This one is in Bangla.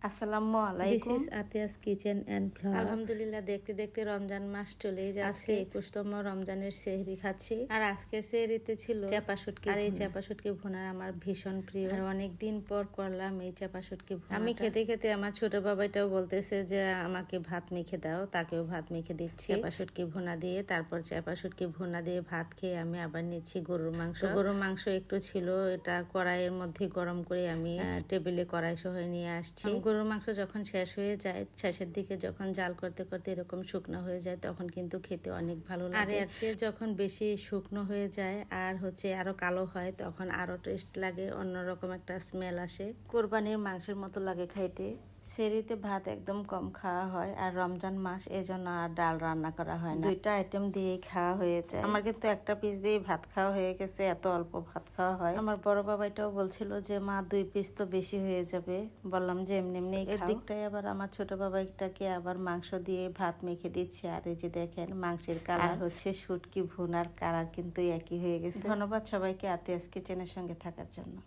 আসসালামু This আলাইকুম। is Atia's Kitchen and Vlogs. আলহামদুলিল্লাহ, দেখতে দেখতে রমজান মাস চলেই যাচ্ছে। 21তম রমজানের সেহরি খাচ্ছি। আর আজকের সেহরিতে ছিল চাপা শুটকি। আর এই চাপা শুটকি ভুনা আমার ভীষণ প্রিয়। আর অনেকদিন পর করলাম এই চাপা শুটকি ভুনা। আমি খেতে খেতে আমার ছোট বাবাটাও বলতেছে যে আমাকে ভাত মেখে দাও, তাকেও ভাত মেখে দিচ্ছি। চাপা শুটকি ভুনা দিয়ে, তারপর চাপা শুটকি ভুনা দিয়ে ভাত খেয়ে আমি আবার নিচ্ছি গরুর মাংস। গরুর মাংস একটু ছিল, এটা কড়াইয়ের মধ্যে গরম করে আমি টেবিলে কড়াই সহ নিয়ে আসছি। গরুর মাংস যখন শেষ হয়ে যায়, শেষের দিকে যখন জাল করতে করতে এরকম শুকনো হয়ে যায়, তখন কিন্তু খেতে অনেক ভালো লাগে। আর এর চেয়ে যখন বেশি শুকনো হয়ে যায় আর আরো কালো হয়, তখন আরো টেস্ট লাগে, অন্যরকম একটা স্মেল আসে, কোরবানির মাংসের মতো লাগে খাইতে। সেহরিতে ভাত একদম কম খাওয়া হয়, আর রমজান মাস এজন্য আর ডাল রান্না করা হয় না, 2টা আইটেম দিয়েই খাওয়া হয়ে যায়। আমার কিন্তু একটা পিস দিয়ে ভাত খাওয়া হয়ে গেছে, এত অল্প ভাত খাওয়া হয়। আমার বড় বাবাইটাও বলছিল যে মা 2 পিস তো বেশি হয়ে যাবে, বললাম যে এমনি এমনি খাও। এদিকটাই আবার আমার ছোট বাবাইটাকে আবার মাংস দিয়ে ভাত মেখে দিচ্ছি। আর এই যে দেখেন মাংসের কালার শুটকি ভুনার কালার কিন্তু একই হয়ে গেছে। ধন্যবাদ সবাইকে আতিয়াস কিচেনের সঙ্গে থাকার জন্য।